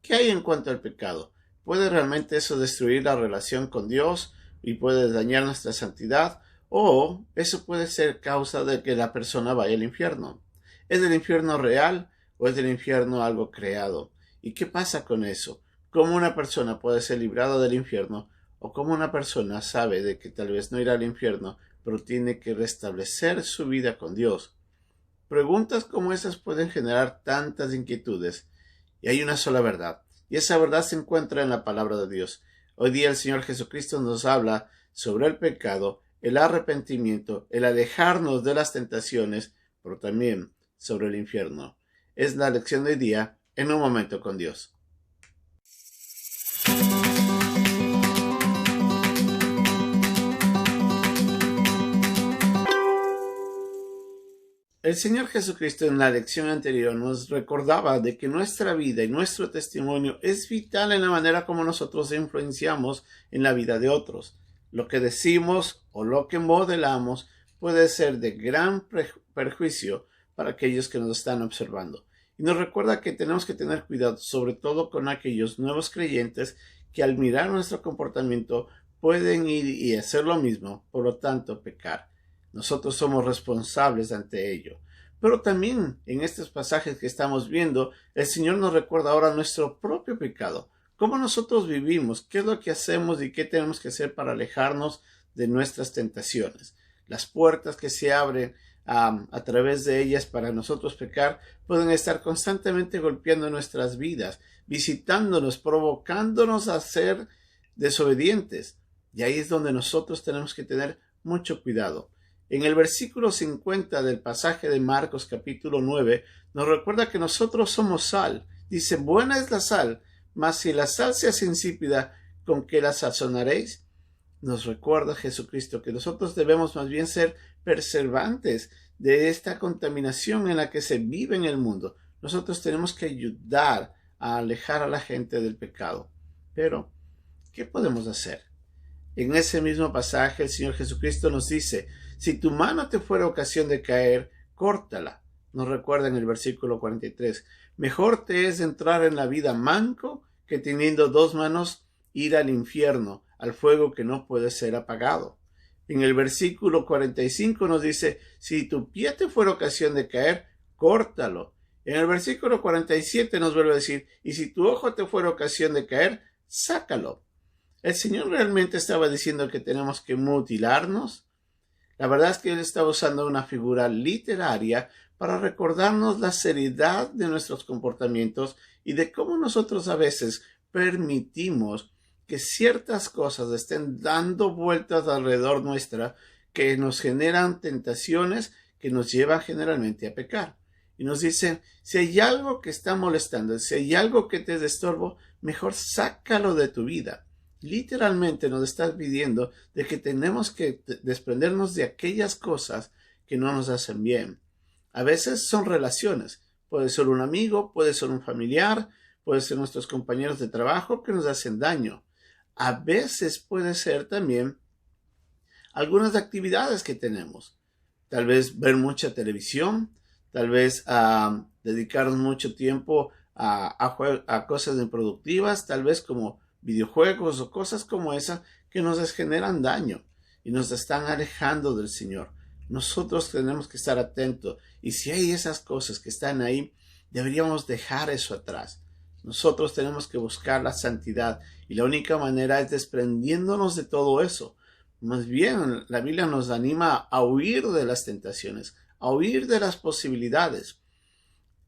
¿Qué hay en cuanto al pecado? ¿Puede realmente eso destruir la relación con Dios y puede dañar nuestra santidad? ¿O eso puede ser causa de que la persona vaya al infierno? ¿Es el infierno real o es el infierno algo creado? ¿Y qué pasa con eso? ¿Cómo una persona puede ser librada del infierno? ¿O cómo una persona sabe de que tal vez no irá al infierno, pero tiene que restablecer su vida con Dios? Preguntas como esas pueden generar tantas inquietudes. Y hay una sola verdad. Y esa verdad se encuentra en la palabra de Dios. Hoy día el Señor Jesucristo nos habla sobre el pecado, el arrepentimiento, el alejarnos de las tentaciones, pero también sobre el infierno. Es la lección de hoy día en un momento con Dios. El Señor Jesucristo en la lección anterior nos recordaba de que nuestra vida y nuestro testimonio es vital en la manera como nosotros influenciamos en la vida de otros. Lo que decimos o lo que modelamos puede ser de gran perjuicio para aquellos que nos están observando. Y nos recuerda que tenemos que tener cuidado, sobre todo con aquellos nuevos creyentes que al mirar nuestro comportamiento pueden ir y hacer lo mismo, por lo tanto pecar. Nosotros somos responsables ante ello. Pero también en estos pasajes que estamos viendo, el Señor nos recuerda ahora nuestro propio pecado. Cómo nosotros vivimos, qué es lo que hacemos y qué tenemos que hacer para alejarnos de nuestras tentaciones. Las puertas que se abren a través de ellas para nosotros pecar pueden estar constantemente golpeando nuestras vidas, visitándonos, provocándonos a ser desobedientes. Y ahí es donde nosotros tenemos que tener mucho cuidado. En el versículo 50 del pasaje de Marcos capítulo 9 nos recuerda que nosotros somos sal. Dice, buena es la sal, mas si la sal se hace insípida, ¿con qué la sazonaréis? Nos recuerda Jesucristo que nosotros debemos más bien ser preservantes de esta contaminación en la que se vive en el mundo. Nosotros tenemos que ayudar a alejar a la gente del pecado. Pero, ¿qué podemos hacer? En ese mismo pasaje el Señor Jesucristo nos dice, si tu mano te fuera ocasión de caer, córtala. Nos recuerda en el versículo 43, mejor te es entrar en la vida manco que teniendo dos manos ir al infierno, al fuego que no puede ser apagado. En el versículo 45 nos dice, si tu pie te fuera ocasión de caer, córtalo. En el versículo 47 nos vuelve a decir, y si tu ojo te fuera ocasión de caer, sácalo. ¿El Señor realmente estaba diciendo que tenemos que mutilarnos? La verdad es que Él estaba usando una figura literaria para recordarnos la seriedad de nuestros comportamientos y de cómo nosotros a veces permitimos que ciertas cosas estén dando vueltas alrededor nuestra que nos generan tentaciones que nos llevan generalmente a pecar. Y nos dicen, si hay algo que está molestando, si hay algo que te estorbo, mejor sácalo de tu vida. Literalmente nos está pidiendo de que tenemos que desprendernos de aquellas cosas que no nos hacen bien. A veces son relaciones. Puede ser un amigo, puede ser un familiar, puede ser nuestros compañeros de trabajo que nos hacen daño. A veces puede ser también algunas actividades que tenemos. Tal vez ver mucha televisión, tal vez dedicarnos mucho tiempo a cosas improductivas, tal vez como videojuegos o cosas como esa que nos generan daño y nos están alejando del Señor. Nosotros tenemos que estar atentos y si hay esas cosas que están ahí, deberíamos dejar eso atrás. Nosotros tenemos que buscar la santidad y la única manera es desprendiéndonos de todo eso. Más bien, la Biblia nos anima a huir de las tentaciones, a huir de las posibilidades.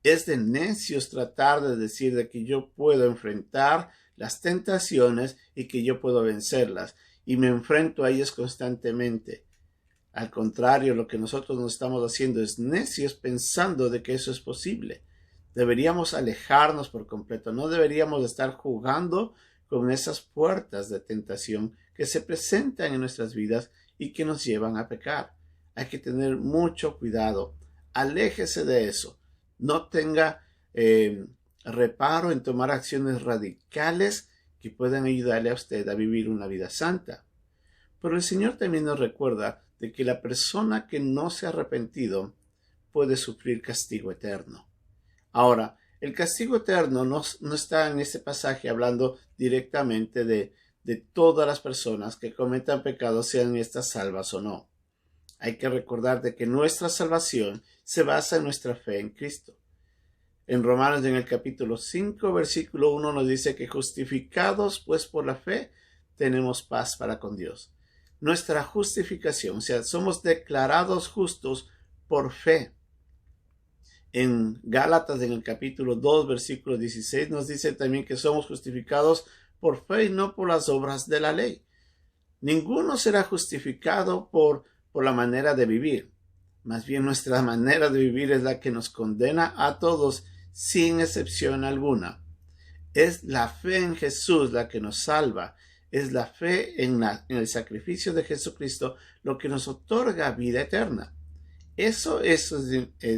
Es de necios tratar de decir de que yo puedo enfrentar las tentaciones y que yo puedo vencerlas y me enfrento a ellas constantemente. Al contrario, lo que nosotros nos estamos haciendo es necios pensando de que eso es posible. Deberíamos alejarnos por completo, no deberíamos estar jugando con esas puertas de tentación que se presentan en nuestras vidas y que nos llevan a pecar. Hay que tener mucho cuidado. Aléjese de eso. No tenga reparo en tomar acciones radicales que puedan ayudarle a usted a vivir una vida santa. Pero el Señor también nos recuerda de que la persona que no se ha arrepentido puede sufrir castigo eterno. Ahora, El castigo eterno no está en este pasaje hablando directamente de todas las personas que cometan pecados, sean estas salvas o no. Hay que recordar de que nuestra salvación se basa en nuestra fe en Cristo. En Romanos, en el capítulo 5, versículo 1, nos dice que justificados pues por la fe, tenemos paz para con Dios. Nuestra justificación, o sea, somos declarados justos por fe. En Gálatas, en el capítulo 2, versículo 16, nos dice también que somos justificados por fe y no por las obras de la ley. Ninguno será justificado por la manera de vivir. Más bien nuestra manera de vivir es la que nos condena a todos sin excepción alguna. Es la fe en Jesús la que nos salva. Es la fe en el sacrificio de Jesucristo lo que nos otorga vida eterna. Eso es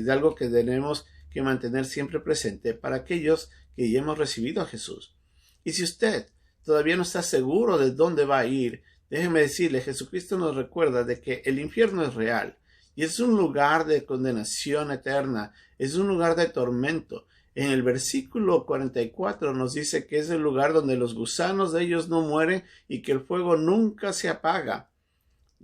algo que tenemos que mantener siempre presente para aquellos que ya hemos recibido a Jesús. Y si usted todavía no está seguro de dónde va a ir, déjeme decirle, Jesucristo nos recuerda de que el infierno es real y es un lugar de condenación eterna, es un lugar de tormento. En el versículo 44 nos dice que es el lugar donde los gusanos de ellos no mueren y que el fuego nunca se apaga,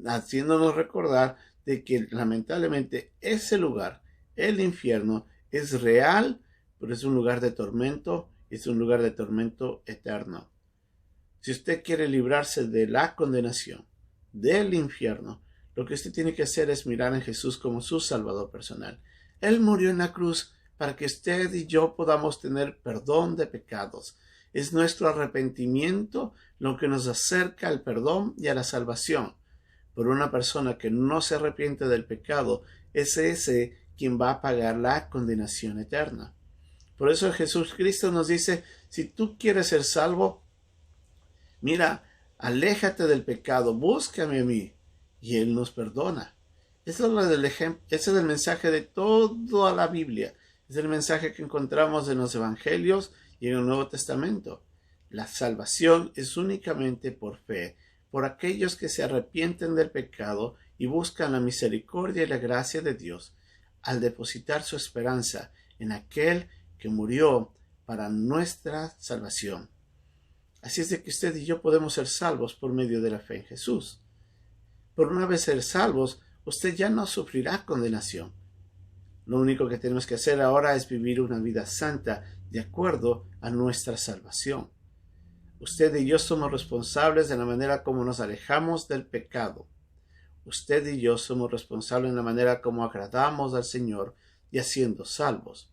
haciéndonos recordar de que lamentablemente ese lugar, el infierno, es real, pero es un lugar de tormento, es un lugar de tormento eterno. Si usted quiere librarse de la condenación, del infierno, lo que usted tiene que hacer es mirar en Jesús como su Salvador personal. Él murió en la cruz para que usted y yo podamos tener perdón de pecados. Es nuestro arrepentimiento lo que nos acerca al perdón y a la salvación. Por una persona que no se arrepiente del pecado, es ese quien va a pagar la condenación eterna. Por eso Jesucristo nos dice, si tú quieres ser salvo, mira, aléjate del pecado, búscame a mí, y Él nos perdona. Ese es el mensaje de toda la Biblia. Es el mensaje que encontramos en los Evangelios y en el Nuevo Testamento. La salvación es únicamente por fe, por aquellos que se arrepienten del pecado y buscan la misericordia y la gracia de Dios, al depositar su esperanza en aquel que murió para nuestra salvación. Así es de que usted y yo podemos ser salvos por medio de la fe en Jesús. Por una vez ser salvos, usted ya no sufrirá condenación. Lo único que tenemos que hacer ahora es vivir una vida santa de acuerdo a nuestra salvación. Usted y yo somos responsables de la manera como nos alejamos del pecado. Usted y yo somos responsables de la manera como agradamos al Señor y siendo salvos.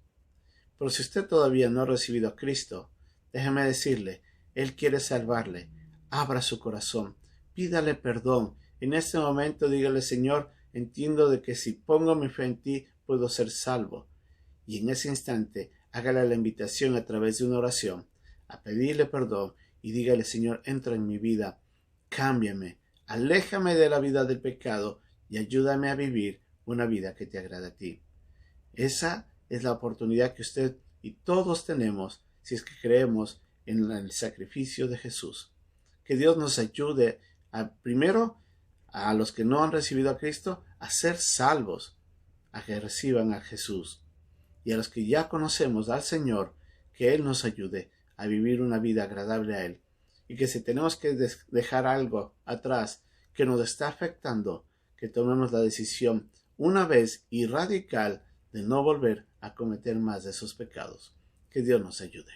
Pero si usted todavía no ha recibido a Cristo, déjeme decirle, Él quiere salvarle. Abra su corazón, pídale perdón. En este momento dígale, Señor, entiendo de que si pongo mi fe en ti, puedo ser salvo. Y en ese instante, hágale la invitación a través de una oración, a pedirle perdón y dígale, Señor, entra en mi vida, cámbiame, aléjame de la vida del pecado y ayúdame a vivir una vida que te agrada a ti. Esa es la oportunidad que usted y todos tenemos si es que creemos en el sacrificio de Jesús. Que Dios nos ayude primero a los que no han recibido a Cristo a ser salvos, a que reciban a Jesús, y a los que ya conocemos al Señor, que Él nos ayude a vivir una vida agradable a Él, y que si tenemos que dejar algo atrás que nos está afectando, que tomemos la decisión una vez y radical de no volver a cometer más de esos pecados. Que Dios nos ayude.